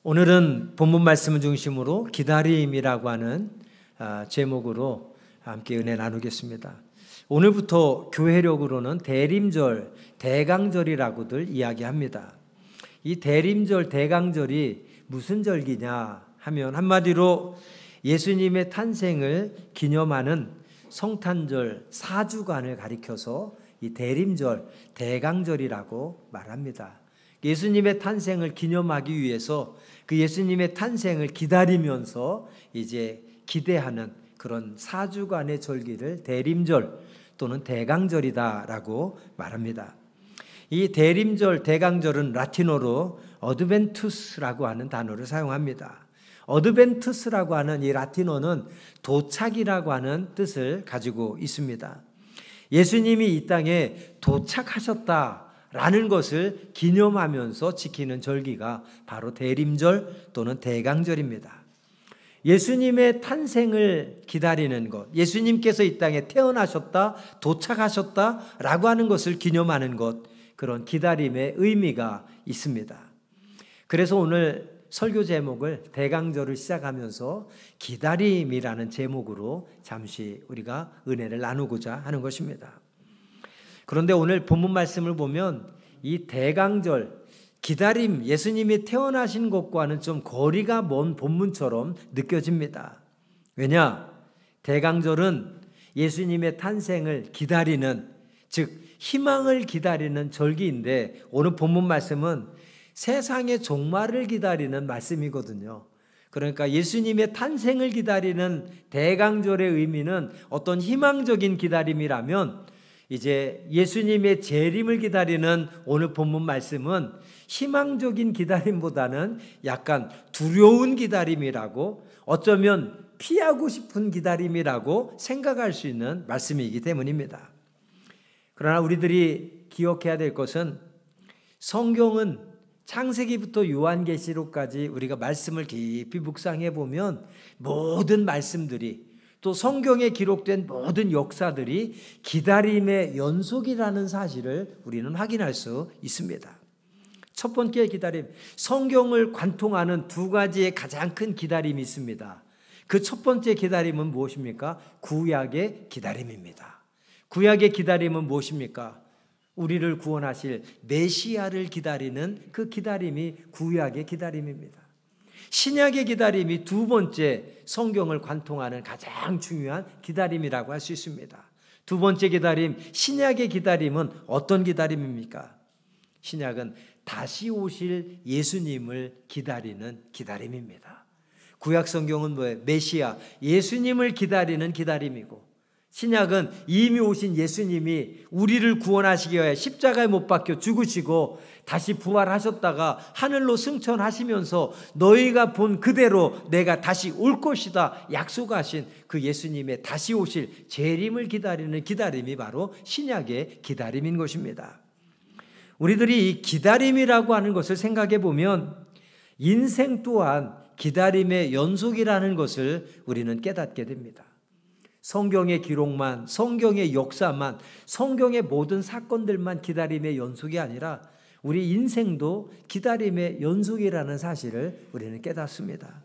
오늘은 본문 말씀을 중심으로 기다림이라고 하는 제목으로 함께 은혜 나누겠습니다. 오늘부터 교회력으로는 대림절, 대강절이라고들 이야기합니다. 이 대림절, 대강절이 무슨 절기냐 하면 한마디로 예수님의 탄생을 기념하는 성탄절 4주간을 가리켜서 이 대림절, 대강절이라고 말합니다. 예수님의 탄생을 기념하기 위해서 그 예수님의 탄생을 기다리면서 이제 기대하는 그런 4주간의 절기를 대림절 또는 대강절이다라고 말합니다. 이 대림절, 대강절은 라틴어로 어드벤투스라고 하는 단어를 사용합니다. 어드벤투스라고 하는 이 라틴어는 도착이라고 하는 뜻을 가지고 있습니다. 예수님이 이 땅에 도착하셨다라는 것을 기념하면서 지키는 절기가 바로 대림절 또는 대강절입니다. 예수님의 탄생을 기다리는 것, 예수님께서 이 땅에 태어나셨다, 도착하셨다라고 하는 것을 기념하는 것, 그런 기다림의 의미가 있습니다. 그래서 오늘 설교 제목을 대강절을 시작하면서 기다림이라는 제목으로 잠시 우리가 은혜를 나누고자 하는 것입니다. 그런데 오늘 본문 말씀을 보면 이 대강절, 기다림, 예수님이 태어나신 것과는 좀 거리가 먼 본문처럼 느껴집니다. 왜냐? 대강절은 예수님의 탄생을 기다리는, 즉 희망을 기다리는 절기인데 오늘 본문 말씀은 세상의 종말을 기다리는 말씀이거든요. 그러니까 예수님의 탄생을 기다리는 대강절의 의미는 어떤 희망적인 기다림이라면 이제 예수님의 재림을 기다리는 오늘 본문 말씀은 희망적인 기다림보다는 약간 두려운 기다림이라고, 어쩌면 피하고 싶은 기다림이라고 생각할 수 있는 말씀이기 때문입니다. 그러나 우리들이 기억해야 될 것은 성경은 창세기부터 요한계시록까지 우리가 말씀을 깊이 묵상해 보면 모든 말씀들이, 또 성경에 기록된 모든 역사들이 기다림의 연속이라는 사실을 우리는 확인할 수 있습니다. 첫 번째 기다림, 성경을 관통하는 두 가지의 가장 큰 기다림이 있습니다. 그 첫 번째 기다림은 무엇입니까? 구약의 기다림입니다. 구약의 기다림은 무엇입니까? 우리를 구원하실 메시아를 기다리는 그 기다림이 구약의 기다림입니다. 신약의 기다림이 두 번째 성경을 관통하는 가장 중요한 기다림이라고 할 수 있습니다. 두 번째 기다림, 신약의 기다림은 어떤 기다림입니까? 신약은 다시 오실 예수님을 기다리는 기다림입니다. 구약 성경은 뭐예요? 메시아, 예수님을 기다리는 기다림이고, 신약은 이미 오신 예수님이 우리를 구원하시기 위해 십자가에 못 박혀 죽으시고 다시 부활하셨다가 하늘로 승천하시면서 너희가 본 그대로 내가 다시 올 것이다 약속하신 그 예수님의 다시 오실 재림을 기다리는 기다림이 바로 신약의 기다림인 것입니다. 우리들이 이 기다림이라고 하는 것을 생각해 보면 인생 또한 기다림의 연속이라는 것을 우리는 깨닫게 됩니다. 성경의 기록만, 성경의 역사만, 성경의 모든 사건들만 기다림의 연속이 아니라 우리 인생도 기다림의 연속이라는 사실을 우리는 깨닫습니다.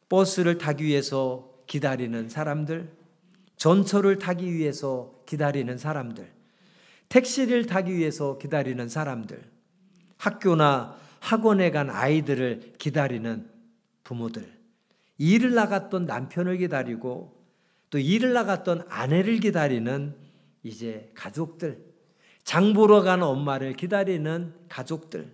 버스를 타기 위해서 기다리는 사람들, 전철을 타기 위해서 기다리는 사람들, 택시를 타기 위해서 기다리는 사람들, 학교나 학원에 간 아이들을 기다리는 부모들, 일을 나갔던 남편을 기다리고 또 일을 나갔던 아내를 기다리는 이제 가족들, 장 보러 간 엄마를 기다리는 가족들,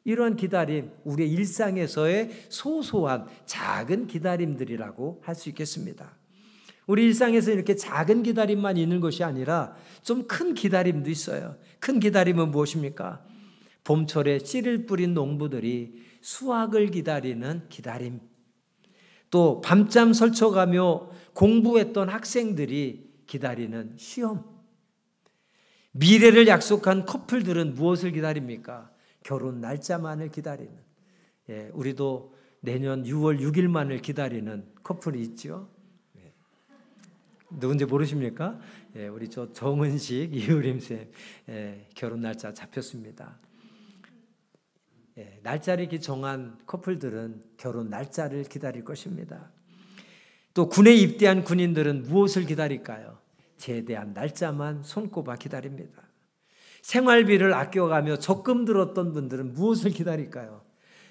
이러한 기다림, 우리의 일상에서의 소소한 작은 기다림들이라고 할 수 있겠습니다. 우리 일상에서 이렇게 작은 기다림만 있는 것이 아니라 좀 큰 기다림도 있어요. 큰 기다림은 무엇입니까? 봄철에 씨를 뿌린 농부들이 수확을 기다리는 기다림, 또 밤잠 설쳐가며 공부했던 학생들이 기다리는 시험, 미래를 약속한 커플들은 무엇을 기다립니까? 결혼 날짜만을 기다리는, 우리도 내년 6월 6일만을 기다리는 커플이 있죠. 누군지 모르십니까? 우리 저 정은식, 이효림 쌤 결혼 날짜 잡혔습니다. 날짜를 이렇게 정한 커플들은 결혼 날짜를 기다릴 것입니다. 또 군에 입대한 군인들은 무엇을 기다릴까요? 제대한 날짜만 손꼽아 기다립니다. 생활비를 아껴가며 적금 들었던 분들은 무엇을 기다릴까요?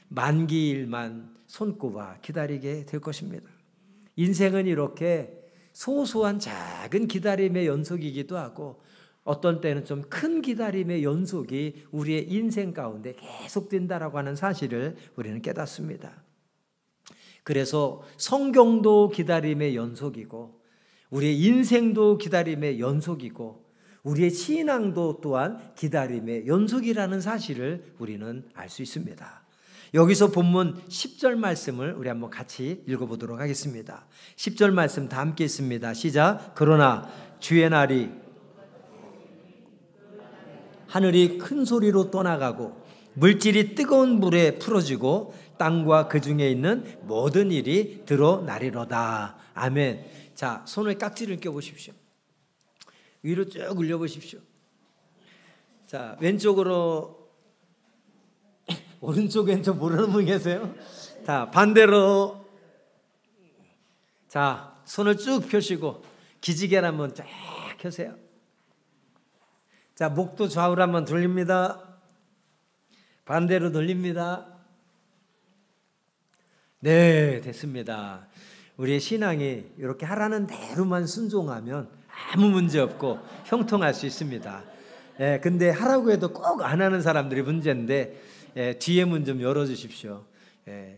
만기일만 손꼽아 기다리게 될 것입니다. 인생은 이렇게 소소한 작은 기다림의 연속이기도 하고 어떤 때는 좀 큰 기다림의 연속이 우리의 인생 가운데 계속된다라고 하는 사실을 우리는 깨닫습니다. 그래서 성경도 기다림의 연속이고 우리의 인생도 기다림의 연속이고 우리의 신앙도 또한 기다림의 연속이라는 사실을 우리는 알 수 있습니다. 여기서 본문 10절 말씀을 우리 한번 같이 읽어보도록 하겠습니다. 10절 말씀 다 함께 있습니다. 시작. 그러나 주의 날이 하늘이 큰 소리로 떠나가고 물질이 뜨거운 불에 풀어지고 땅과 그 중에 있는 모든 일이 드러나리로다. 아멘. 자, 손을 깍지를 껴보십시오. 위로 쭉 올려보십시오. 자, 왼쪽으로 오른쪽 왼쪽 모르는 분 계세요? 자, 반대로. 자, 손을 쭉 펴시고 기지개를 한번 쫙 켜세요. 자, 목도 좌우로 한번 돌립니다. 반대로 돌립니다. 네, 됐습니다. 우리의 신앙이 이렇게 하라는 대로만 순종하면 아무 문제 없고 형통할 수 있습니다. 근데 하라고 해도 꼭 안 하는 사람들이 문제인데 뒤에 문 좀 열어주십시오.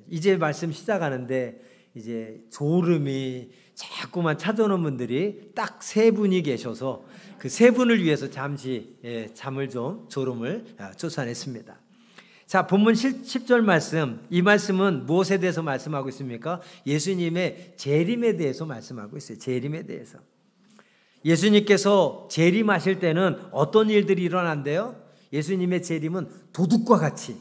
이제 말씀 시작하는데 이제 졸음이 자꾸만 찾아오는 분들이 딱 3분이 계셔서 그 3분을 위해서 잠시 잠을 좀 졸음을 쫓아냈습니다. 자, 본문 10절 말씀, 이 말씀은 무엇에 대해서 말씀하고 있습니까? 예수님의 재림에 대해서 말씀하고 있어요. 재림에 대해서. 예수님께서 재림하실 때는 어떤 일들이 일어난대요? 예수님의 재림은 도둑과 같이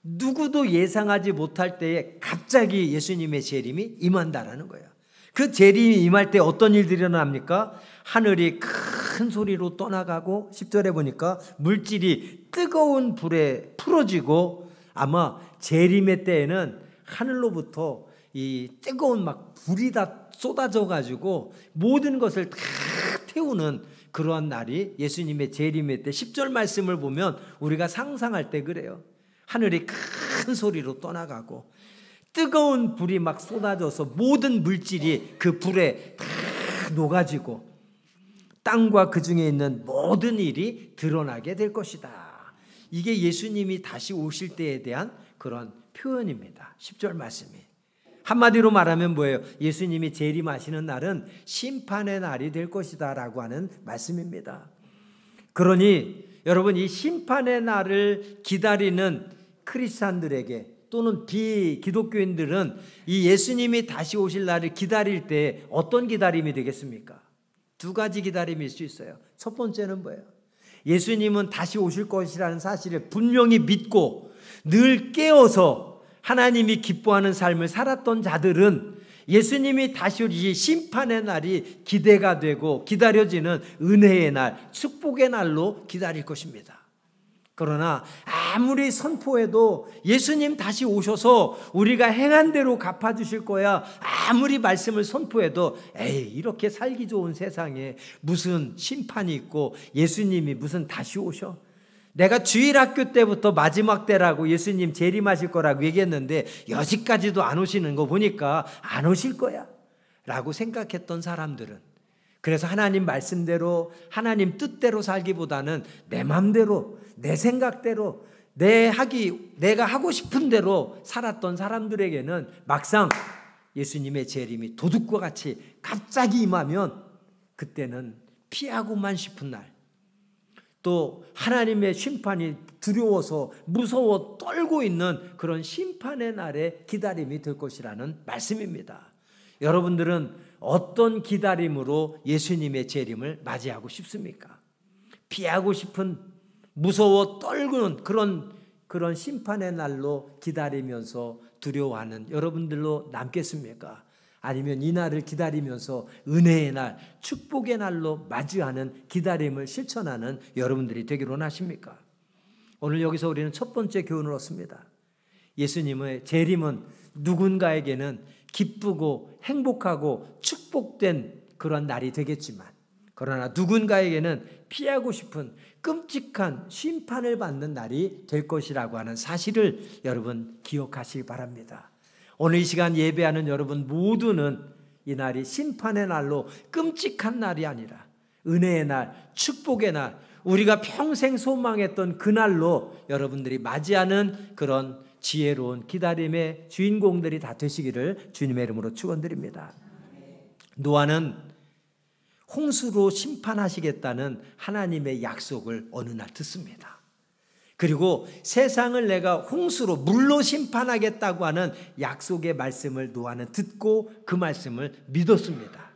누구도 예상하지 못할 때에 갑자기 예수님의 재림이 임한다라는 거예요. 그 재림이 임할 때 어떤 일들이 일어납니까? 하늘이 큰 소리로 떠나가고 10절에 보니까 물질이 뜨거운 불에 풀어지고 아마 재림의 때에는 하늘로부터 이 뜨거운 막 불이 다 쏟아져 가지고 모든 것을 다 태우는 그러한 날이 예수님의 재림의 때 10절 말씀을 보면 우리가 상상할 때 그래요. 하늘이 큰 소리로 떠나가고 뜨거운 불이 막 쏟아져서 모든 물질이 그 불에 다 녹아지고 땅과 그 중에 있는 모든 일이 드러나게 될 것이다. 이게 예수님이 다시 오실 때에 대한 그런 표현입니다. 10절 말씀이. 한마디로 말하면 뭐예요? 예수님이 재림하시는 날은 심판의 날이 될 것이다 라고 하는 말씀입니다. 그러니 여러분, 이 심판의 날을 기다리는 크리스찬들에게 또는 비기독교인들은 이 예수님이 다시 오실 날을 기다릴 때 어떤 기다림이 되겠습니까? 2가지 기다림일 수 있어요. 첫 번째는 뭐예요? 예수님은 다시 오실 것이라는 사실을 분명히 믿고 늘 깨어서 하나님이 기뻐하는 삶을 살았던 자들은 예수님이 다시 올 이 심판의 날이 기대가 되고 기다려지는 은혜의 날, 축복의 날로 기다릴 것입니다. 그러나 아무리 선포해도 예수님 다시 오셔서 우리가 행한 대로 갚아주실 거야, 아무리 말씀을 선포해도 에이, 이렇게 살기 좋은 세상에 무슨 심판이 있고 예수님이 무슨 다시 오셔? 내가 주일학교 때부터 마지막 때라고 예수님 재림하실 거라고 얘기했는데 여지까지도 안 오시는 거 보니까 안 오실 거야 라고 생각했던 사람들은, 그래서 하나님 말씀대로 하나님 뜻대로 살기보다는 내 맘대로 내 생각대로 내가 하고 싶은 대로 살았던 사람들에게는 막상 예수님의 재림이 도둑과 같이 갑자기 임하면 그때는 피하고만 싶은 날, 또 하나님의 심판이 두려워서 무서워 떨고 있는 그런 심판의 날의 기다림이 될 것이라는 말씀입니다. 여러분들은 어떤 기다림으로 예수님의 재림을 맞이하고 싶습니까? 피하고 싶은, 무서워 떨구는 그런 심판의 날로 기다리면서 두려워하는 여러분들로 남겠습니까? 아니면 이 날을 기다리면서 은혜의 날, 축복의 날로 맞이하는 기다림을 실천하는 여러분들이 되기를 원하십니까? 오늘 여기서 우리는 첫 번째 교훈을 얻습니다. 예수님의 재림은 누군가에게는 기쁘고 행복하고 축복된 그런 날이 되겠지만, 그러나 누군가에게는 피하고 싶은 끔찍한 심판을 받는 날이 될 것이라고 하는 사실을 여러분 기억하시기 바랍니다. 오늘 이 시간 예배하는 여러분 모두는 이 날이 심판의 날로 끔찍한 날이 아니라 은혜의 날, 축복의 날, 우리가 평생 소망했던 그 날로 여러분들이 맞이하는 그런 지혜로운 기다림의 주인공들이 다 되시기를 주님의 이름으로 축원드립니다. 노아는 홍수로 심판하시겠다는 하나님의 약속을 어느 날 듣습니다. 그리고 세상을 내가 홍수로 물로 심판하겠다고 하는 약속의 말씀을 노아는 듣고 그 말씀을 믿었습니다.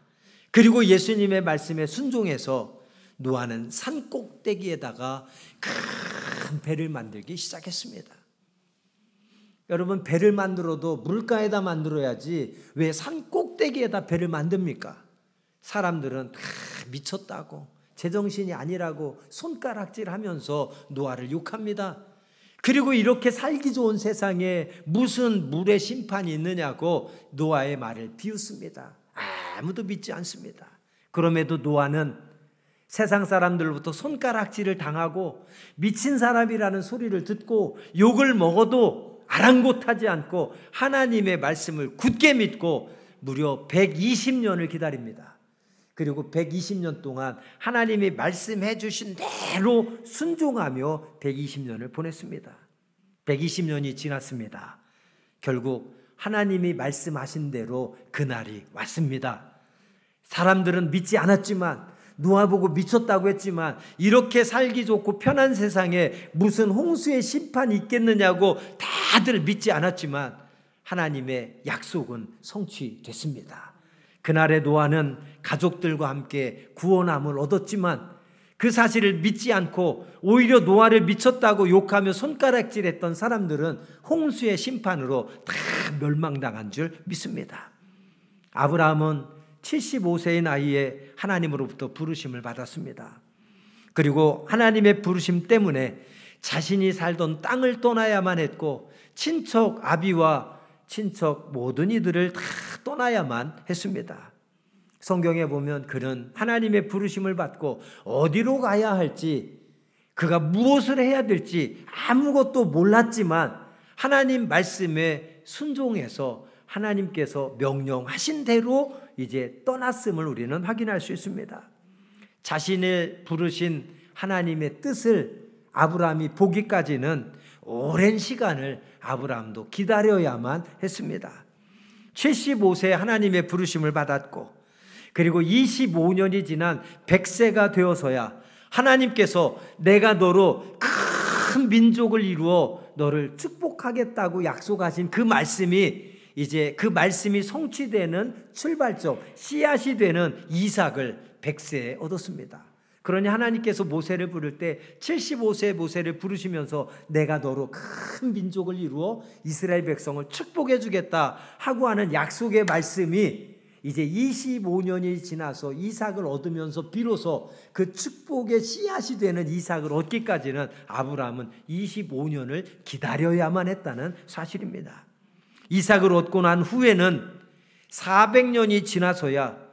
그리고 예수님의 말씀에 순종해서 노아는 산 꼭대기에다가 큰 배를 만들기 시작했습니다. 여러분, 배를 만들어도 물가에다 만들어야지 왜 산 꼭대기에다 배를 만듭니까? 사람들은 미쳤다고, 제정신이 아니라고 손가락질하면서 노아를 욕합니다. 그리고 이렇게 살기 좋은 세상에 무슨 물의 심판이 있느냐고 노아의 말을 비웃습니다. 아무도 믿지 않습니다. 그럼에도 노아는 세상 사람들로부터 손가락질을 당하고 미친 사람이라는 소리를 듣고 욕을 먹어도 아랑곳하지 않고 하나님의 말씀을 굳게 믿고 무려 120년을 기다립니다. 그리고 120년 동안 하나님이 말씀해 주신 대로 순종하며 120년을 보냈습니다. 120년이 지났습니다. 결국 하나님이 말씀하신 대로 그날이 왔습니다. 사람들은 믿지 않았지만, 노아 보고 미쳤다고 했지만, 이렇게 살기 좋고 편한 세상에 무슨 홍수의 심판이 있겠느냐고 다들 믿지 않았지만 하나님의 약속은 성취됐습니다. 그날에 노아는 가족들과 함께 구원함을 얻었지만 그 사실을 믿지 않고 오히려 노아를 미쳤다고 욕하며 손가락질했던 사람들은 홍수의 심판으로 다 멸망당한 줄 믿습니다. 아브라함은 75세의 나이에 하나님으로부터 부르심을 받았습니다. 그리고 하나님의 부르심 때문에 자신이 살던 땅을 떠나야만 했고 친척 아비와 친척 모든 이들을 다 떠나야만 했습니다. 성경에 보면 그는 하나님의 부르심을 받고 어디로 가야 할지, 그가 무엇을 해야 될지 아무것도 몰랐지만 하나님 말씀에 순종해서 하나님께서 명령하신 대로 이제 떠났음을 우리는 확인할 수 있습니다. 자신을 부르신 하나님의 뜻을 아브라함이 보기까지는 오랜 시간을 아브라함도 기다려야만 했습니다. 75세에 하나님의 부르심을 받았고, 그리고 25년이 지난 100세가 되어서야 하나님께서 내가 너로 큰 민족을 이루어 너를 축복하겠다고 약속하신 그 말씀이 이제 그 말씀이 성취되는 출발점, 씨앗이 되는 이삭을 100세에 얻었습니다. 그러니 하나님께서 모세를 부를 때 75세의 모세를 부르시면서 내가 너로 큰 민족을 이루어 이스라엘 백성을 축복해 주겠다 하고 하는 약속의 말씀이 이제 25년이 지나서 이삭을 얻으면서 비로소 그 축복의 씨앗이 되는 이삭을 얻기까지는 아브라함은 25년을 기다려야만 했다는 사실입니다. 이삭을 얻고 난 후에는 400년이 지나서야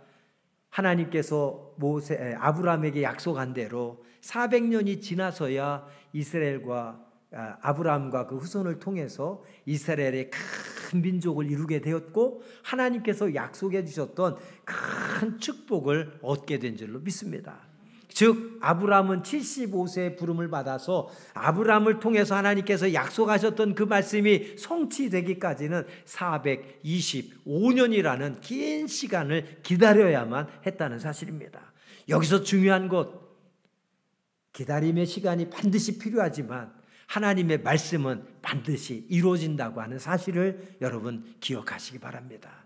하나님께서 아브라함에게 약속한 대로 400년이 지나서야 이스라엘과 아브라함과 그 후손을 통해서 이스라엘의 큰 민족을 이루게 되었고 하나님께서 약속해 주셨던 큰 축복을 얻게 된 줄로 믿습니다. 즉 아브라함은 75세의 부름을 받아서 아브라함을 통해서 하나님께서 약속하셨던 그 말씀이 성취되기까지는 425년이라는 긴 시간을 기다려야만 했다는 사실입니다. 여기서 중요한 것, 기다림의 시간이 반드시 필요하지만 하나님의 말씀은 반드시 이루어진다고 하는 사실을 여러분 기억하시기 바랍니다.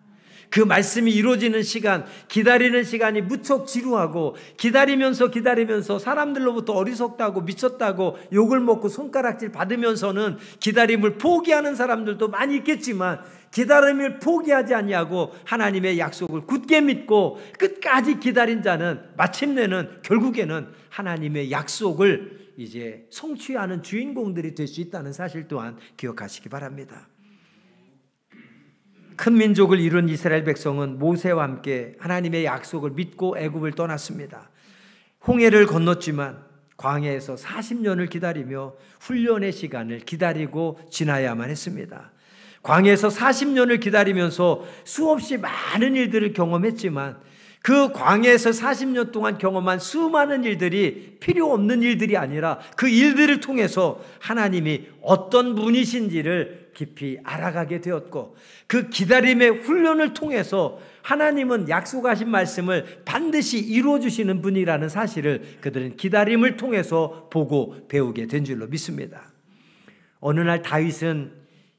그 말씀이 이루어지는 시간, 기다리는 시간이 무척 지루하고 기다리면서 사람들로부터 어리석다고 미쳤다고 욕을 먹고 손가락질 받으면서는 기다림을 포기하는 사람들도 많이 있겠지만 기다림을 포기하지 아니하고 하나님의 약속을 굳게 믿고 끝까지 기다린 자는 마침내는 결국에는 하나님의 약속을 이제 성취하는 주인공들이 될 수 있다는 사실 또한 기억하시기 바랍니다. 큰 민족을 이룬 이스라엘 백성은 모세와 함께 하나님의 약속을 믿고 애굽을 떠났습니다. 홍해를 건넜지만 광야에서 40년을 기다리며 훈련의 시간을 기다리고 지나야만 했습니다. 광야에서 40년을 기다리면서 수없이 많은 일들을 경험했지만 그 광야에서 40년 동안 경험한 수많은 일들이 필요 없는 일들이 아니라 그 일들을 통해서 하나님이 어떤 분이신지를 깊이 알아가게 되었고, 그 기다림의 훈련을 통해서 하나님은 약속하신 말씀을 반드시 이루어주시는 분이라는 사실을 그들은 기다림을 통해서 보고 배우게 된 줄로 믿습니다. 어느 날 다윗은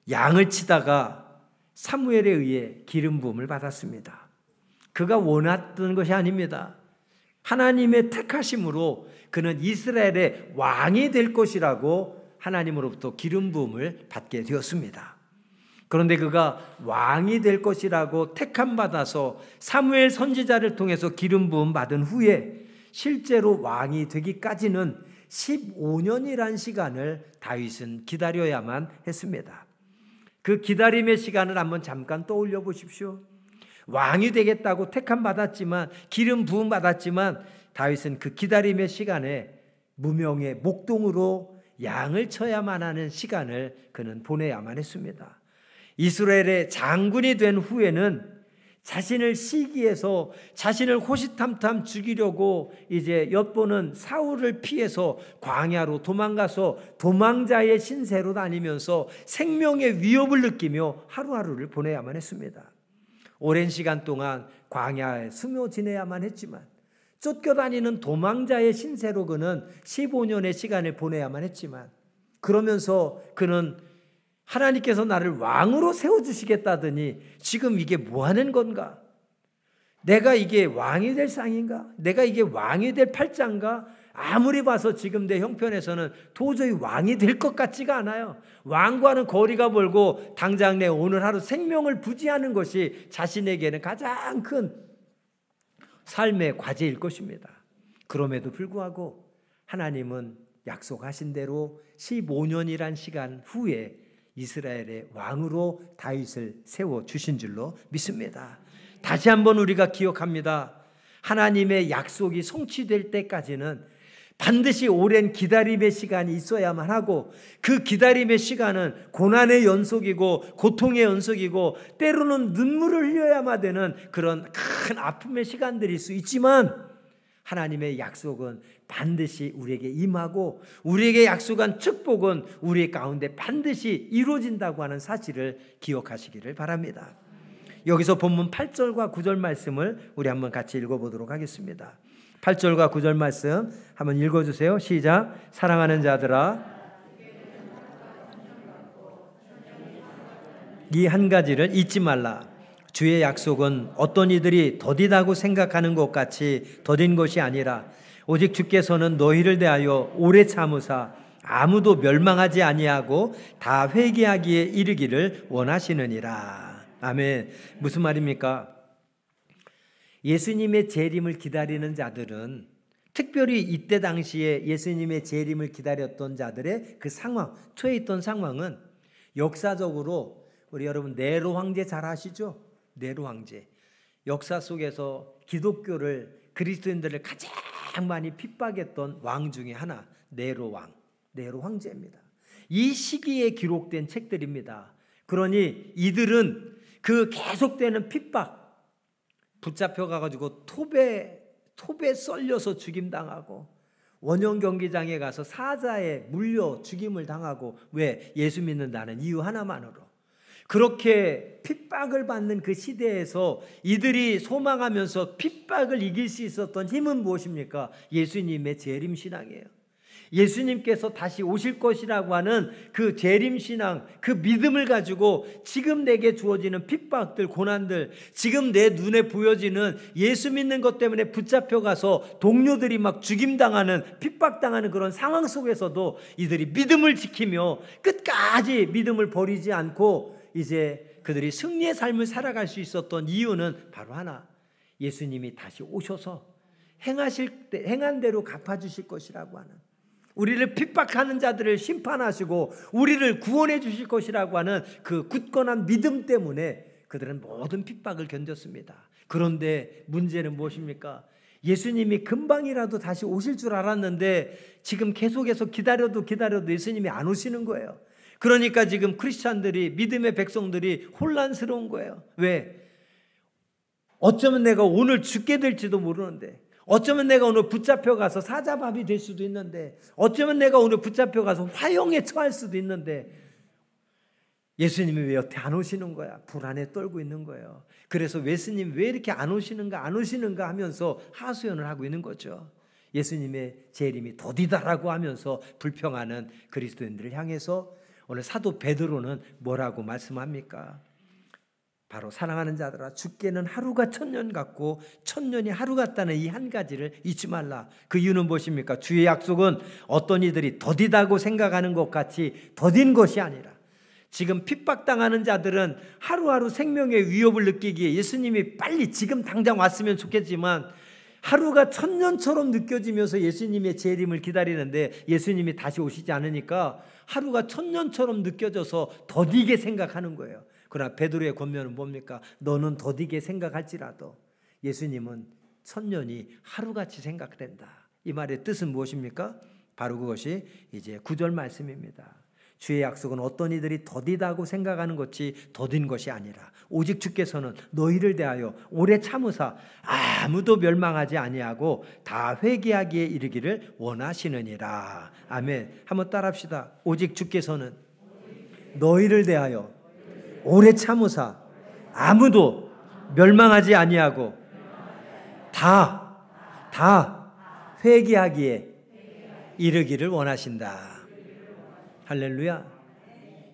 양을 치다가 사무엘에 의해 기름 부음을 받았습니다. 그가 원했던 것이 아닙니다. 하나님의 택하심으로 그는 이스라엘의 왕이 될 것이라고 하나님으로부터 기름 부음을 받게 되었습니다. 그런데 그가 왕이 될 것이라고 택함 받아서 사무엘 선지자를 통해서 기름 부음 받은 후에 실제로 왕이 되기까지는 15년이란 시간을 다윗은 기다려야만 했습니다. 그 기다림의 시간을 한번 잠깐 떠올려 보십시오. 왕이 되겠다고 택함 받았지만, 기름 부음 받았지만 다윗은 그 기다림의 시간에 무명의 목동으로 양을 쳐야만 하는 시간을 그는 보내야만 했습니다. 이스라엘의 장군이 된 후에는 자신을 시기해서 자신을 호시탐탐 죽이려고 이제 엿보는 사울을 피해서 광야로 도망가서 도망자의 신세로 다니면서 생명의 위협을 느끼며 하루하루를 보내야만 했습니다. 오랜 시간 동안 광야에 숨어 지내야만 했지만, 쫓겨다니는 도망자의 신세로 그는 15년의 시간을 보내야만 했지만, 그러면서 그는 하나님께서 나를 왕으로 세워주시겠다더니 지금 이게 뭐 하는 건가? 내가 이게 왕이 될 상인가? 내가 이게 왕이 될 팔자인가? 아무리 봐서 지금 내 형편에서는 도저히 왕이 될 것 같지가 않아요. 왕과는 거리가 멀고 당장 내 오늘 하루 생명을 부지하는 것이 자신에게는 가장 큰 삶의 과제일 것입니다. 그럼에도 불구하고 하나님은 약속하신 대로 15년이란 시간 후에 이스라엘의 왕으로 다윗을 세워주신 줄로 믿습니다. 다시 한번 우리가 기억합니다. 하나님의 약속이 성취될 때까지는 반드시 오랜 기다림의 시간이 있어야만 하고, 그 기다림의 시간은 고난의 연속이고 고통의 연속이고 때로는 눈물을 흘려야만 되는 그런 큰 아픔의 시간들일 수 있지만, 하나님의 약속은 반드시 우리에게 임하고 우리에게 약속한 축복은 우리 가운데 반드시 이루어진다고 하는 사실을 기억하시기를 바랍니다. 여기서 본문 8절과 9절 말씀을 우리 한번 같이 읽어보도록 하겠습니다. 8절과 9절 말씀 한번 읽어주세요. 시작. 사랑하는 자들아, 이 한 가지를 잊지 말라. 주의 약속은 어떤 이들이 더디다고 생각하는 것 같이 더딘 것이 아니라 오직 주께서는 너희를 대하여 오래 참으사 아무도 멸망하지 아니하고 다 회개하기에 이르기를 원하시느니라. 아멘. 무슨 말입니까? 예수님의 재림을 기다리는 자들은, 특별히 이때 당시에 예수님의 재림을 기다렸던 자들의 그 상황, 처해 있던 상황은 역사적으로 우리 여러분 네로 황제 잘 아시죠? 네로 황제. 역사 속에서 기독교를, 그리스도인들을 가장 많이 핍박했던 왕 중에 하나, 네로 왕, 네로 황제입니다. 이 시기에 기록된 책들입니다. 그러니 이들은 그 계속되는 핍박, 붙잡혀 가지고 톱에 썰려서 죽임당하고, 원형 경기장에 가서 사자에 물려 죽임을 당하고, 왜? 예수 믿는다는 이유 하나만으로. 그렇게 핍박을 받는 그 시대에서 이들이 소망하면서 핍박을 이길 수 있었던 힘은 무엇입니까? 예수님의 재림신앙이에요. 예수님께서 다시 오실 것이라고 하는 그 재림신앙, 그 믿음을 가지고 지금 내게 주어지는 핍박들, 고난들, 지금 내 눈에 보여지는 예수 믿는 것 때문에 붙잡혀가서 동료들이 막 죽임당하는, 핍박당하는 그런 상황 속에서도 이들이 믿음을 지키며 끝까지 믿음을 버리지 않고 이제 그들이 승리의 삶을 살아갈 수 있었던 이유는 바로 하나, 예수님이 다시 오셔서 행한 대로 갚아주실 것이라고 하는, 우리를 핍박하는 자들을 심판하시고 우리를 구원해 주실 것이라고 하는 그 굳건한 믿음 때문에 그들은 모든 핍박을 견뎠습니다. 그런데 문제는 무엇입니까? 예수님이 금방이라도 다시 오실 줄 알았는데 지금 계속해서 기다려도 예수님이 안 오시는 거예요. 그러니까 지금 크리스찬들이, 믿음의 백성들이 혼란스러운 거예요. 왜? 어쩌면 내가 오늘 죽게 될지도 모르는데, 어쩌면 내가 오늘 붙잡혀가서 사자밥이 될 수도 있는데, 어쩌면 내가 오늘 붙잡혀가서 화형에 처할 수도 있는데 예수님이 왜 여태 안 오시는 거야? 불안에 떨고 있는 거예요. 그래서 예수님 왜 이렇게 안 오시는가 하면서 하소연을 하고 있는 거죠. 예수님의 재림이 더디다라고 하면서 불평하는 그리스도인들을 향해서 오늘 사도 베드로는 뭐라고 말씀합니까? 바로 사랑하는 자들아, 죽게는 하루가 천년 같고 천년이 하루 같다는 이 한 가지를 잊지 말라. 그 이유는 무엇입니까? 주의 약속은 어떤 이들이 더디다고 생각하는 것 같이 더딘 것이 아니라, 지금 핍박당하는 자들은 하루하루 생명의 위협을 느끼기에 예수님이 빨리 지금 당장 왔으면 좋겠지만 하루가 천년처럼 느껴지면서 예수님의 재림을 기다리는데 예수님이 다시 오시지 않으니까 하루가 천년처럼 느껴져서 더디게 생각하는 거예요. 그러나 베드로의 권면은 뭡니까? 너는 더디게 생각할지라도 예수님은 천년이 하루같이 생각된다. 이 말의 뜻은 무엇입니까? 바로 그것이 이제 9절 말씀입니다. 주의 약속은 어떤 이들이 더디다고 생각하는 것이 더딘 것이 아니라 오직 주께서는 너희를 대하여 오래 참으사 아무도 멸망하지 아니하고 다 회개하기에 이르기를 원하시느니라. 아멘. 한번 따라합시다. 오직 주께서는 너희를 대하여 오래 참으사 아무도 멸망하지 아니하고 다 회개하기에 이르기를 원하신다. 할렐루야.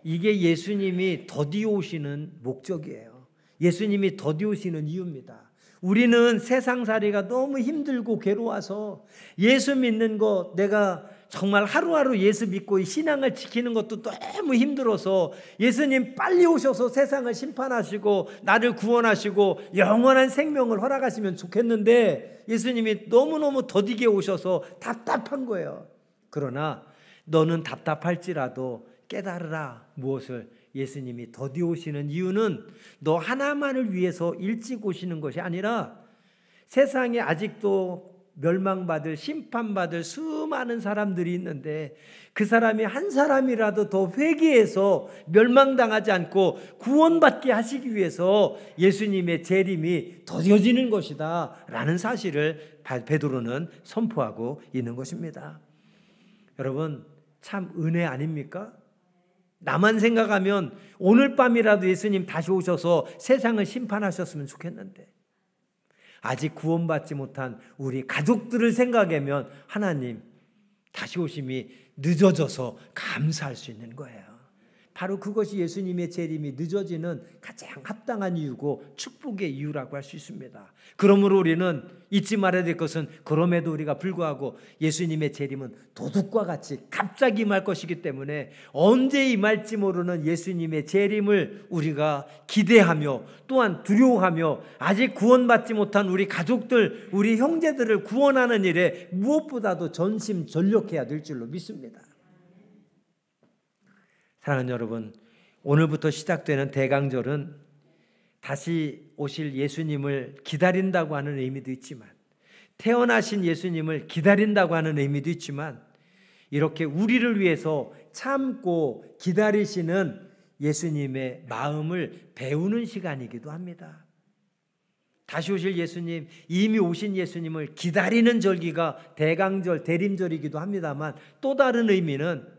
이게 예수님이 더디 오시는 목적이에요. 예수님이 더디 오시는 이유입니다. 우리는 세상살이가 너무 힘들고 괴로워서 예수 믿는 거, 내가 정말 하루하루 예수 믿고 신앙을 지키는 것도 너무 힘들어서 예수님 빨리 오셔서 세상을 심판하시고 나를 구원하시고 영원한 생명을 허락하시면 좋겠는데 예수님이 너무너무 더디게 오셔서 답답한 거예요. 그러나 너는 답답할지라도 깨달으라. 무엇을? 예수님이 더디 오시는 이유는 너 하나만을 위해서 일찍 오시는 것이 아니라 세상에 아직도 멸망받을, 심판받을 수많은 사람들이 있는데 그 사람이 한 사람이라도 더 회개해서 멸망당하지 않고 구원받게 하시기 위해서 예수님의 재림이 더뎌지는 것이다 라는 사실을 베드로는 선포하고 있는 것입니다. 여러분, 참 은혜 아닙니까? 나만 생각하면 오늘 밤이라도 예수님 다시 오셔서 세상을 심판하셨으면 좋겠는데, 아직 구원받지 못한 우리 가족들을 생각하면 하나님 다시 오심이 늦어져서 감사할 수 있는 거예요. 바로 그것이 예수님의 재림이 늦어지는 가장 합당한 이유고 축복의 이유라고 할 수 있습니다. 그러므로 우리는 잊지 말아야 될 것은, 그럼에도 우리가 불구하고 예수님의 재림은 도둑과 같이 갑자기 임할 것이기 때문에 언제 임할지 모르는 예수님의 재림을 우리가 기대하며 또한 두려워하며 아직 구원받지 못한 우리 가족들, 우리 형제들을 구원하는 일에 무엇보다도 전심전력해야 될 줄로 믿습니다. 사랑하는 여러분, 오늘부터 시작되는 대강절은 다시 오실 예수님을 기다린다고 하는 의미도 있지만, 태어나신 예수님을 기다린다고 하는 의미도 있지만, 이렇게 우리를 위해서 참고 기다리시는 예수님의 마음을 배우는 시간이기도 합니다. 다시 오실 예수님, 이미 오신 예수님을 기다리는 절기가 대강절, 대림절이기도 합니다만, 또 다른 의미는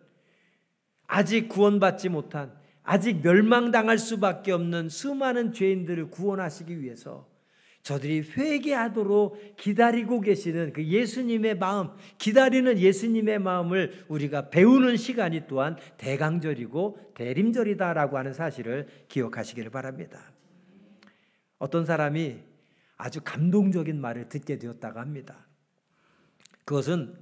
아직 구원받지 못한, 아직 멸망당할 수밖에 없는 수많은 죄인들을 구원하시기 위해서 저들이 회개하도록 기다리고 계시는 그 예수님의 마음, 기다리는 예수님의 마음을 우리가 배우는 시간이 또한 대강절이고 대림절이다라고 하는 사실을 기억하시기를 바랍니다. 어떤 사람이 아주 감동적인 말을 듣게 되었다고 합니다. 그것은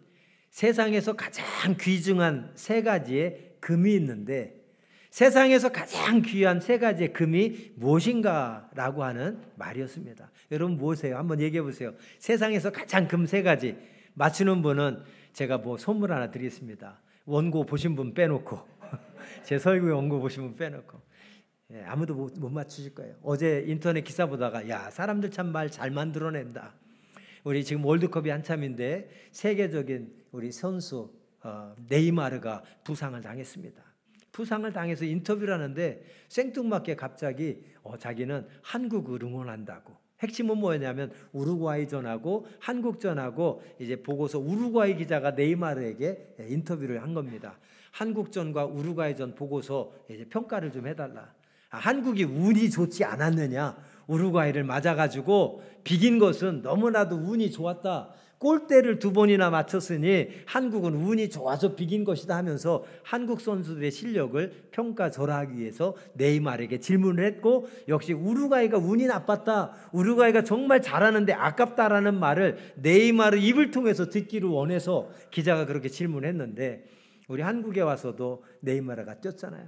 세상에서 가장 귀중한 세 가지의 금이 있는데, 세상에서 가장 귀한 세 가지의 금이 무엇인가라고 하는 말이었습니다. 여러분 무엇이에요? 한번 얘기해 보세요. 세상에서 가장 금 세 가지 맞추는 분은 제가 뭐 선물 하나 드리겠습니다. 원고 보신 분 빼놓고 제 설교 원고 보신 분 빼놓고. 예, 아무도 못 맞추실 거예요. 어제 인터넷 기사 보다가 야, 사람들 참 말 잘 만들어낸다. 우리 지금 월드컵이 한참인데 세계적인 우리 선수 네이마르가 부상을 당했습니다. 부상을 당해서 인터뷰를 하는데 생뚱맞게 갑자기 자기는 한국을 응원한다고. 핵심은 뭐였냐면 우루과이전하고 한국전하고 이제 보고서 우루과이 기자가 네이마르에게 인터뷰를 한 겁니다. 한국전과 우루과이전 보고서 이제 평가를 좀 해달라. 한국이 운이 좋지 않았느냐? 우루과이를 맞아가지고 비긴 것은 너무나도 운이 좋았다. 골대를 2번이나 맞췄으니 한국은 운이 좋아서 비긴 것이다 하면서 한국 선수들의 실력을 평가절하하기 위해서 네이마르에게 질문을 했고, 역시 우루과이가 운이 나빴다, 우루과이가 정말 잘하는데 아깝다라는 말을 네이마르 입을 통해서 듣기를 원해서 기자가 그렇게 질문했는데, 우리 한국에 와서도 네이마르가 뛰었잖아요.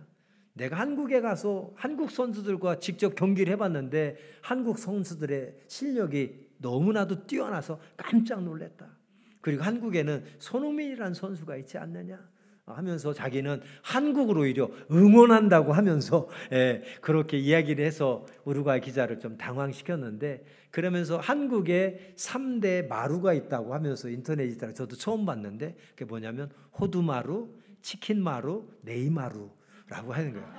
내가 한국에 가서 한국 선수들과 직접 경기를 해봤는데 한국 선수들의 실력이 너무나도 뛰어나서 깜짝 놀랐다. 그리고 한국에는 손흥민이라는 선수가 있지 않느냐 하면서 자기는 한국을 오히려 응원한다고 하면서 그렇게 이야기를 해서 우루과이 기자를 좀 당황시켰는데, 그러면서 한국에 3대 마루가 있다고 하면서 인터넷에 있다가 저도 처음 봤는데, 그게 뭐냐면 호두마루, 치킨마루, 네이마루라고 하는 거예요.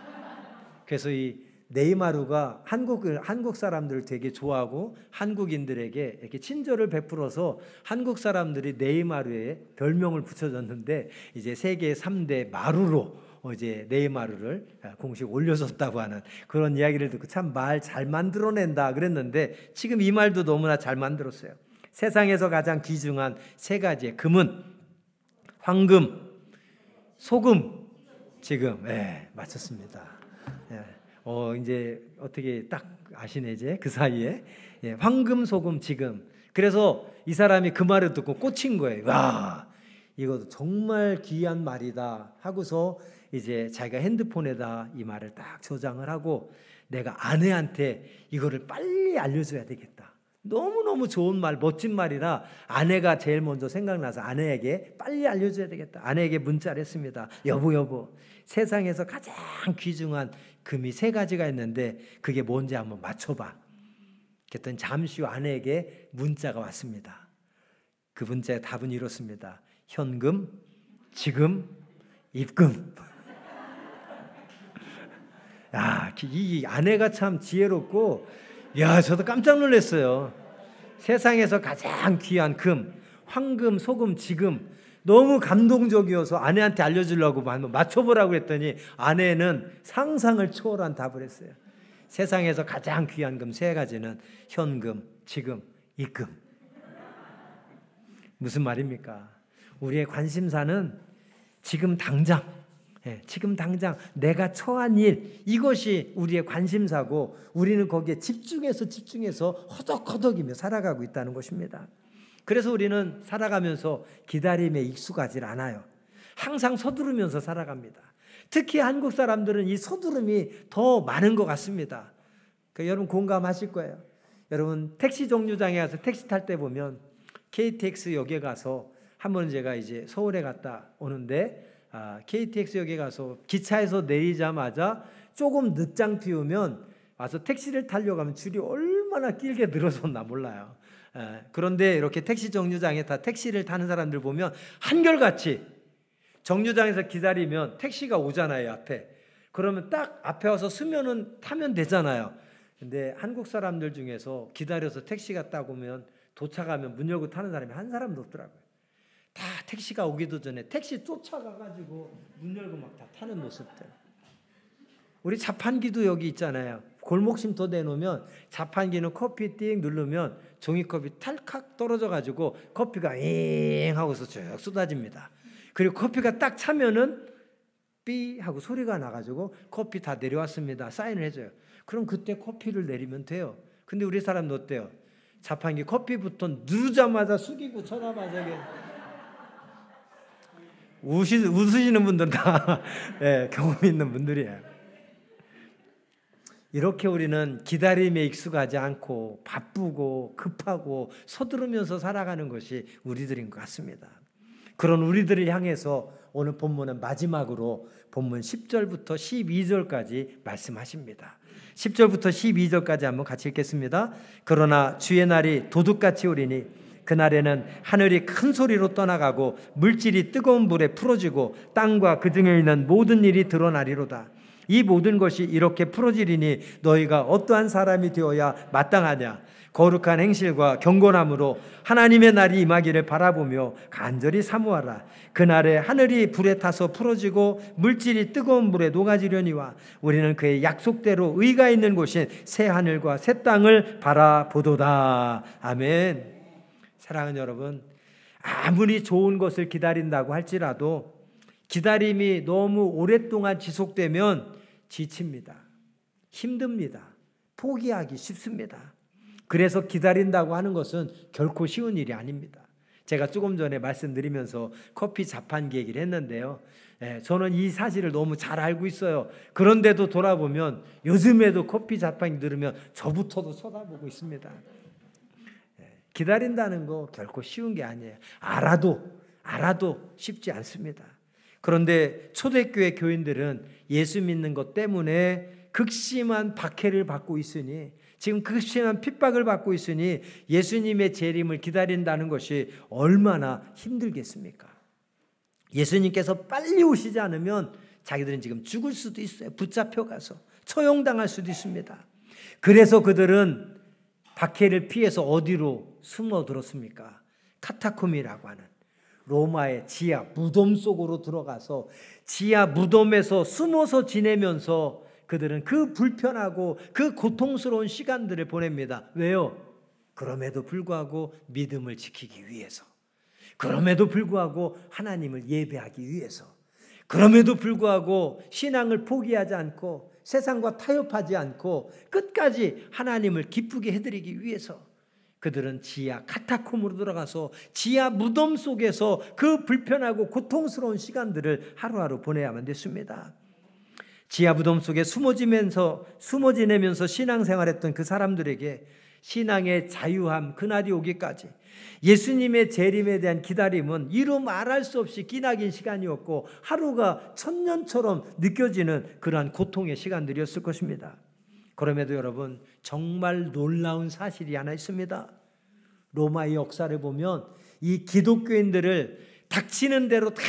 그래서 이 네이마루가 한국 사람들을 되게 좋아하고 한국인들에게 이렇게 친절을 베풀어서 한국 사람들이 네이마루에 별명을 붙여줬는데, 이제 세계 3대 마루로 이제 네이마루를 공식 올려줬다고 하는 그런 이야기를 듣고 참 말 잘 만들어낸다 그랬는데, 지금 이 말도 너무나 잘 만들었어요. 세상에서 가장 귀중한 3가지의 금은 황금, 소금, 지금. 맞췄습니다. 이제 어떻게 딱 아시네, 이제 그 사이에. 황금, 소금, 지금. 그래서 이 사람이 그 말을 듣고 꽂힌 거예요. 와, 이거 정말 귀한 말이다 하고서 이제 자기가 핸드폰에다 이 말을 딱 저장을 하고, 내가 아내한테 이거를 빨리 알려줘야 되겠다. 너무너무 좋은 말, 멋진 말이라 아내가 제일 먼저 생각나서 아내에게 빨리 알려줘야 되겠다. 아내에게 문자를 했습니다. 여보, 세상에서 가장 귀중한 금이 3가지가 있는데 그게 뭔지 한번 맞춰봐. 그랬더니 잠시 후 아내에게 문자가 왔습니다. 그 문자의 답은 이렇습니다. 현금, 지금, 입금. 야, 이 아내가 참 지혜롭고, 야, 저도 깜짝 놀랐어요. 세상에서 가장 귀한 금, 황금, 소금, 지금. 너무 감동적이어서 아내한테 알려주려고 한번 맞춰보라고 했더니 아내는 상상을 초월한 답을 했어요. 세상에서 가장 귀한 금 3가지는 현금, 지금, 입금. 무슨 말입니까? 우리의 관심사는 지금 당장, 지금 당장 내가 처한 일, 이것이 우리의 관심사고, 우리는 거기에 집중해서 허덕허덕이며 살아가고 있다는 것입니다. 그래서 우리는 살아가면서 기다림에 익숙하지 않아요. 항상 서두르면서 살아갑니다. 특히 한국 사람들은 이 서두름이 더 많은 것 같습니다. 여러분 공감하실 거예요. 여러분 택시 정류장에 가서 택시 탈 때 보면 KTX역에 가서, 한번 제가 이제 서울에 갔다 오는데 KTX역에 가서 기차에서 내리자마자 조금 늦장 피우면 와서 택시를 타려고 하면 줄이 얼마나 길게 늘어섰나 몰라요. 그런데 이렇게 택시 정류장에 다 택시를 타는 사람들 보면 한결같이 정류장에서 기다리면 택시가 오잖아요, 앞에. 그러면 딱 앞에 와서 서면은 타면 되잖아요. 근데 한국 사람들 중에서 기다려서 택시가 딱 오면 도착하면 문 열고 타는 사람이 한 사람도 없더라고요. 다 택시가 오기도 전에 택시 쫓아가가지고 문 열고 막 다 타는 모습들. 우리 자판기도 여기 있잖아요. 골목 쉼터 내놓으면 자판기는 커피 띵 누르면 종이컵이 탈칵 떨어져가지고 커피가 잉 하고서 쭉 쏟아집니다. 그리고 커피가 딱 차면은 삐 하고 소리가 나가지고 커피 다 내려왔습니다. 사인을 해줘요. 그럼 그때 커피를 내리면 돼요. 근데 우리 사람은 어때요? 자판기 커피부터 누르자마자 숙이고 쳐다봐서 웃으시는 분들은 다 경험 있는 분들이에요. 이렇게 우리는 기다림에 익숙하지 않고 바쁘고 급하고 서두르면서 살아가는 것이 우리들인 것 같습니다. 그런 우리들을 향해서 오늘 본문은 마지막으로 본문 10절부터 12절까지 말씀하십니다. 10절부터 12절까지 한번 같이 읽겠습니다. 그러나 주의 날이 도둑같이 오리니 그날에는 하늘이 큰 소리로 떠나가고 물질이 뜨거운 불에 풀어지고 땅과 그 중에 있는 모든 일이 드러나리로다. 이 모든 것이 이렇게 풀어지리니 너희가 어떠한 사람이 되어야 마땅하냐? 거룩한 행실과 경건함으로 하나님의 날이 임하기를 바라보며 간절히 사모하라. 그날에 하늘이 불에 타서 풀어지고 물질이 뜨거운 물에 녹아지려니와 우리는 그의 약속대로 의가 있는 곳인 새 하늘과 새 땅을 바라보도다. 아멘. 사랑하는 여러분, 아무리 좋은 것을 기다린다고 할지라도 기다림이 너무 오랫동안 지속되면 지칩니다. 힘듭니다. 포기하기 쉽습니다. 그래서 기다린다고 하는 것은 결코 쉬운 일이 아닙니다. 제가 조금 전에 말씀드리면서 커피 자판기 얘기를 했는데요. 저는 이 사실을 너무 잘 알고 있어요. 그런데도 돌아보면 요즘에도 커피 자판기 들으면 저부터도 쳐다보고 있습니다. 기다린다는 거 결코 쉬운 게 아니에요. 알아도 쉽지 않습니다. 그런데 초대교회 교인들은 예수 믿는 것 때문에 극심한 박해를 받고 있으니, 지금 극심한 핍박을 받고 있으니 예수님의 재림을 기다린다는 것이 얼마나 힘들겠습니까? 예수님께서 빨리 오시지 않으면 자기들은 지금 죽을 수도 있어요. 붙잡혀가서 처형당할 수도 있습니다. 그래서 그들은 박해를 피해서 어디로 숨어들었습니까? 카타콤이라고 하는 로마의 지하 무덤 속으로 들어가서 지하 무덤에서 숨어서 지내면서 그들은 그 불편하고 그 고통스러운 시간들을 보냅니다. 왜요? 그럼에도 불구하고 믿음을 지키기 위해서, 그럼에도 불구하고 하나님을 예배하기 위해서, 그럼에도 불구하고 신앙을 포기하지 않고 세상과 타협하지 않고 끝까지 하나님을 기쁘게 해드리기 위해서 그들은 지하 카타콤으로 들어가서 지하 무덤 속에서 그 불편하고 고통스러운 시간들을 하루하루 보내야만 됐습니다. 지하 무덤 속에 숨어 지내면서 신앙생활했던 그 사람들에게 신앙의 자유함 그날이 오기까지 예수님의 재림에 대한 기다림은 이루 말할 수 없이 기나긴 시간이었고 하루가 천년처럼 느껴지는 그러한 고통의 시간들이었을 것입니다. 그럼에도 여러분, 정말 놀라운 사실이 하나 있습니다. 로마의 역사를 보면 이 기독교인들을 닥치는 대로 다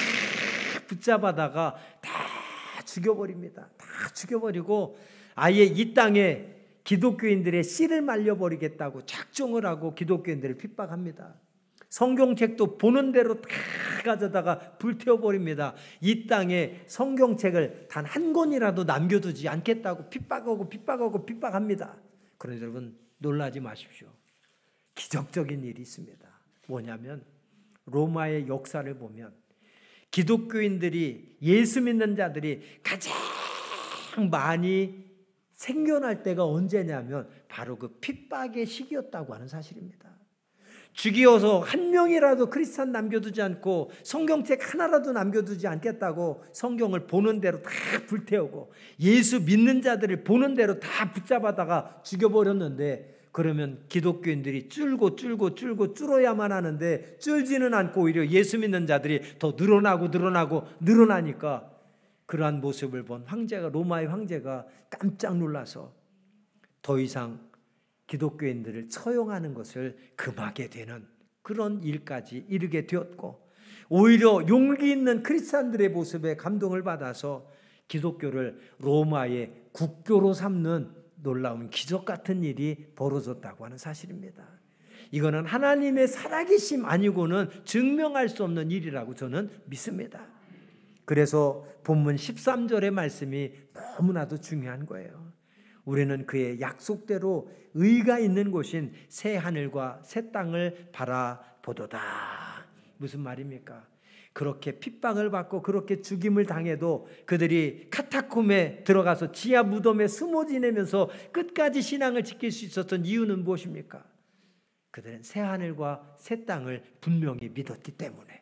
붙잡아다가 다 죽여버립니다. 다 죽여버리고 아예 이 땅에 기독교인들의 씨를 말려버리겠다고 작정을 하고 기독교인들을 핍박합니다. 성경책도 보는 대로 다 가져다가 불태워버립니다. 이 땅에 성경책을 단 한 권이라도 남겨두지 않겠다고 핍박합니다. 그런데 여러분, 놀라지 마십시오. 기적적인 일이 있습니다. 뭐냐면 로마의 역사를 보면 기독교인들이, 예수 믿는 자들이 가장 많이 생겨날 때가 언제냐면 바로 그 핍박의 시기였다고 하는 사실입니다. 죽이어서 한 명이라도 크리스찬 남겨두지 않고 성경책 하나라도 남겨두지 않겠다고 성경을 보는 대로 다 불태우고 예수 믿는 자들을 보는 대로 다 붙잡아다가 죽여버렸는데, 그러면 기독교인들이 줄어야만 하는데 줄지는 않고 오히려 예수 믿는 자들이 더 늘어나니까 그러한 모습을 본 황제가, 로마의 황제가 깜짝 놀라서 더 이상 기독교인들을 처형하는 것을 금하게 되는 그런 일까지 이르게 되었고, 오히려 용기 있는 크리스찬들의 모습에 감동을 받아서 기독교를 로마의 국교로 삼는 놀라운 기적 같은 일이 벌어졌다고 하는 사실입니다. 이거는 하나님의 살아계심 아니고는 증명할 수 없는 일이라고 저는 믿습니다. 그래서 본문 13절의 말씀이 너무나도 중요한 거예요. 우리는 그의 약속대로 의가 있는 곳인 새 하늘과 새 땅을 바라보도다. 무슨 말입니까? 그렇게 핍박을 받고 그렇게 죽임을 당해도 그들이 카타콤에 들어가서 지하 무덤에 숨어 지내면서 끝까지 신앙을 지킬 수 있었던 이유는 무엇입니까? 그들은 새 하늘과 새 땅을 분명히 믿었기 때문에,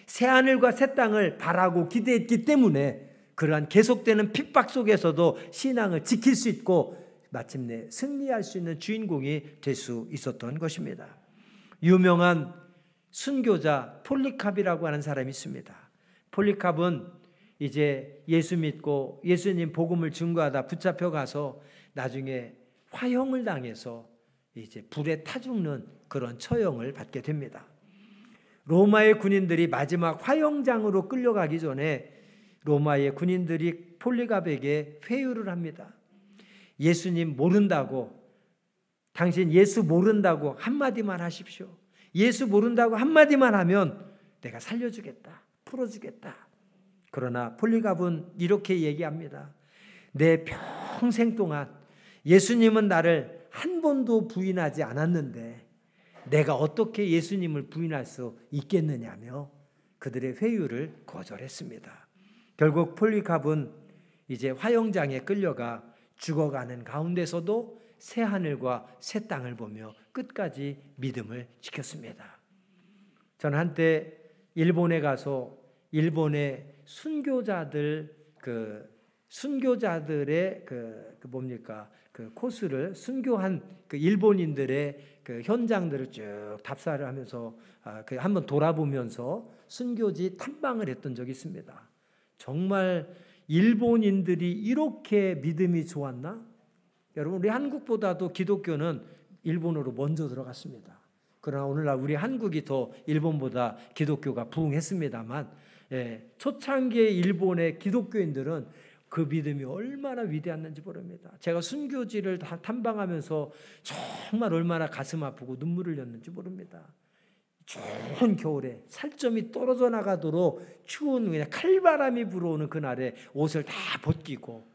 새 하늘과 새 땅을 바라고 기대했기 때문에 그러한 계속되는 핍박 속에서도 신앙을 지킬 수 있고 마침내 승리할 수 있는 주인공이 될 수 있었던 것입니다. 유명한 순교자 폴리캅이라고 하는 사람이 있습니다. 폴리캅은 이제 예수 믿고 예수님 복음을 증거하다 붙잡혀 가서 나중에 화형을 당해서 이제 불에 타 죽는 그런 처형을 받게 됩니다. 로마의 군인들이 마지막 화형장으로 끌려가기 전에 로마의 군인들이 폴리캅에게 회유를 합니다. 예수님 모른다고, 당신 예수 모른다고 한마디만 하십시오. 예수 모른다고 한마디만 하면 내가 살려주겠다, 풀어주겠다. 그러나 폴리캅은 이렇게 얘기합니다. 내 평생 동안 예수님은 나를 한 번도 부인하지 않았는데 내가 어떻게 예수님을 부인할 수 있겠느냐며 그들의 회유를 거절했습니다. 결국 폴리캅은 이제 화형장에 끌려가 죽어가는 가운데서도 새 하늘과 새 땅을 보며 끝까지 믿음을 지켰습니다. 저는 한때 일본에 가서 일본의 순교자들의 코스를 순교한 그 일본인들의 그 현장들을 쭉 답사를 하면서 한번 돌아보면서 순교지 탐방을 했던 적이 있습니다. 정말 일본인들이 이렇게 믿음이 좋았나? 여러분, 우리 한국보다도 기독교는 일본으로 먼저 들어갔습니다. 그러나 오늘날 우리 한국이 더 일본보다 기독교가 부흥했습니다만, 초창기의 일본의 기독교인들은 그 믿음이 얼마나 위대했는지 모릅니다. 제가 순교지를 다 탐방하면서 정말 얼마나 가슴 아프고 눈물을 흘렸는지 모릅니다. 추운 겨울에 살점이 떨어져 나가도록 추운 그냥 칼바람이 불어오는 그날에 옷을 다 벗기고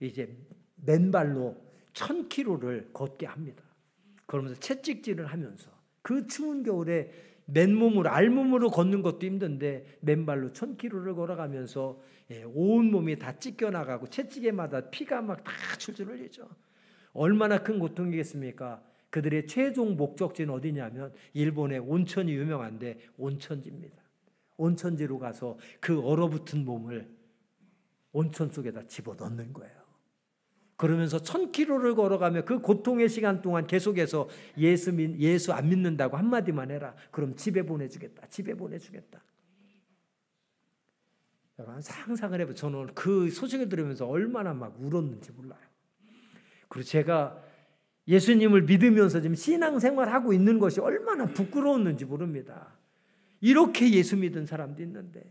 이제 맨발로 1000km를 걷게 합니다. 그러면서 채찍질을 하면서 그 추운 겨울에 맨몸으로 알몸으로 걷는 것도 힘든데 맨발로 1000km를 걸어가면서 온몸이 다 찢겨나가고 채찍에마다 피가 막 다 출줄 흘리죠. 얼마나 큰 고통이겠습니까? 그들의 최종 목적지는 어디냐면 일본의 온천이 유명한데 온천지입니다. 온천지로 가서 그 얼어붙은 몸을 온천 속에다 집어넣는 거예요. 그러면서 1000km를 걸어가며 그 고통의 시간 동안 계속해서 예수 안 믿는다고 한마디만 해라. 그럼 집에 보내주겠다. 집에 보내주겠다. 여러분 상상을 해보세요. 저는 그 소식을 들으면서 얼마나 막 울었는지 몰라요. 그리고 제가 예수님을 믿으면서 지금 신앙생활하고 있는 것이 얼마나 부끄러웠는지 모릅니다. 이렇게 예수 믿은 사람도 있는데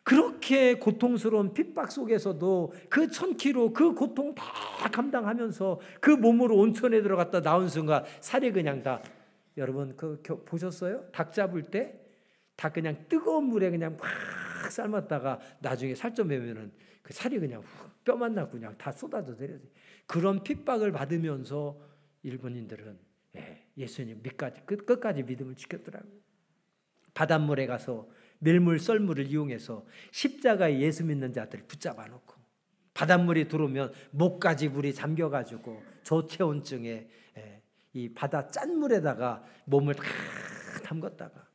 그렇게 고통스러운 핍박 속에서도 그 1000km 그 고통 다 감당하면서 그 몸으로 온천에 들어갔다 나온 순간 살이 그냥 다, 여러분 보셨어요? 닭 잡을 때 닭 그냥 뜨거운 물에 그냥 막 삶았다가 나중에 살점 매면은 그 살이 그냥 뼈만 나고 그냥 다 쏟아져 내려요. 그런 핍박을 받으면서 일본인들은 예수님 끝까지 믿음을 지켰더라고요. 바닷물에 가서 밀물 썰물을 이용해서 십자가에 예수 믿는 자들을 붙잡아 놓고 바닷물이 들어오면 목까지 물이 잠겨가지고 저체온증에 이 바다 짠물에다가 몸을 다 담갔다가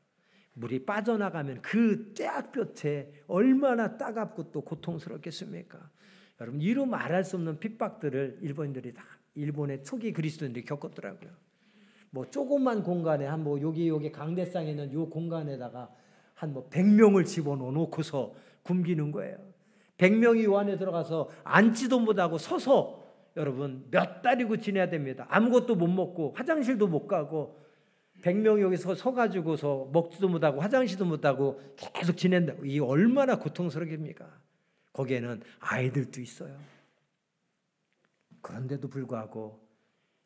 물이 빠져나가면 그 떼약볕에 얼마나 따갑고 또 고통스럽겠습니까? 여러분 이루 말할 수 없는 핍박들을 일본인들이 다 일본의 초기 그리스도인들이 겪었더라고요. 뭐 조그만 공간에 한 뭐 여기 강대상에 있는 요 공간에다가 한 뭐 100명을 집어넣어 놓고서 굶기는 거예요. 100명이 요 안에 들어가서 앉지도 못하고 서서 여러분 몇 달이고 지내야 됩니다. 아무것도 못 먹고 화장실도 못 가고 100명이 여기서 서가지고서 먹지도 못하고 화장실도 못하고 계속 지낸다. 이 얼마나 고통스럽습니까? 거기에는 아이들도 있어요. 그런데도 불구하고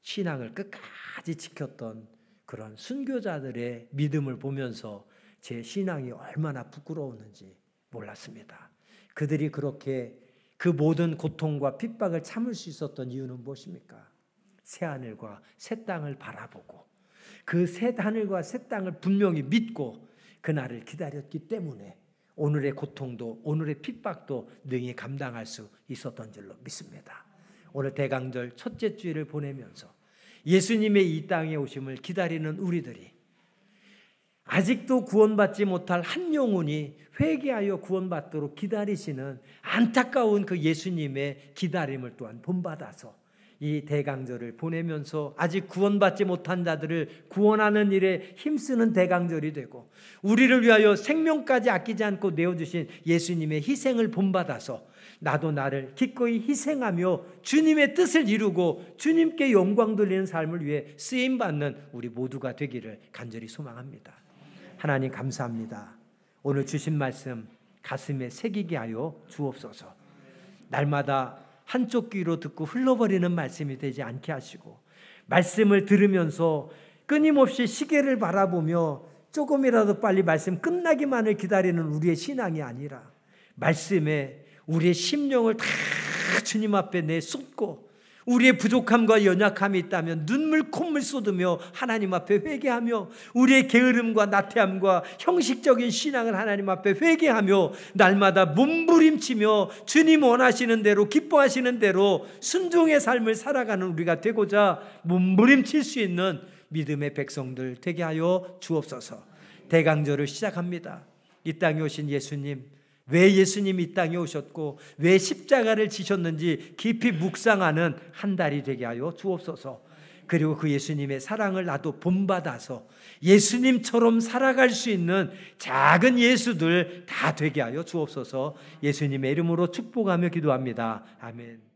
신앙을 끝까지 지켰던 그런 순교자들의 믿음을 보면서 제 신앙이 얼마나 부끄러웠는지 몰랐습니다. 그들이 그렇게 그 모든 고통과 핍박을 참을 수 있었던 이유는 무엇입니까? 새 하늘과 새 땅을 바라보고 그 새 하늘과 새 땅을 분명히 믿고 그날을 기다렸기 때문에 오늘의 고통도 오늘의 핍박도 능히 감당할 수 있었던 줄로 믿습니다. 오늘 대강절 첫째 주일을 보내면서 예수님의 이 땅에 오심을 기다리는 우리들이 아직도 구원받지 못할 한 영혼이 회개하여 구원받도록 기다리시는 안타까운 그 예수님의 기다림을 또한 본받아서 이 대강절을 보내면서 아직 구원받지 못한 자들을 구원하는 일에 힘쓰는 대강절이 되고, 우리를 위하여 생명까지 아끼지 않고 내어주신 예수님의 희생을 본받아서 나도 나를 기꺼이 희생하며 주님의 뜻을 이루고 주님께 영광 돌리는 삶을 위해 쓰임받는 우리 모두가 되기를 간절히 소망합니다. 하나님 감사합니다. 오늘 주신 말씀 가슴에 새기게 하여 주옵소서. 날마다 한쪽 귀로 듣고 흘러버리는 말씀이 되지 않게 하시고, 말씀을 들으면서 끊임없이 시계를 바라보며 조금이라도 빨리 말씀 끝나기만을 기다리는 우리의 신앙이 아니라, 말씀에 우리의 심령을 다 주님 앞에 내쏟고, 우리의 부족함과 연약함이 있다면 눈물 콧물 쏟으며 하나님 앞에 회개하며, 우리의 게으름과 나태함과 형식적인 신앙을 하나님 앞에 회개하며 날마다 몸부림치며 주님 원하시는 대로 기뻐하시는 대로 순종의 삶을 살아가는 우리가 되고자 몸부림칠 수 있는 믿음의 백성들 되게 하여 주옵소서. 대강절을 시작합니다. 이 땅에 오신 예수님, 왜 예수님이 이 땅에 오셨고 왜 십자가를 지셨는지 깊이 묵상하는 한 달이 되게 하여 주옵소서. 그리고 그 예수님의 사랑을 나도 본받아서 예수님처럼 살아갈 수 있는 작은 예수들 다 되게 하여 주옵소서. 예수님의 이름으로 축복하며 기도합니다. 아멘.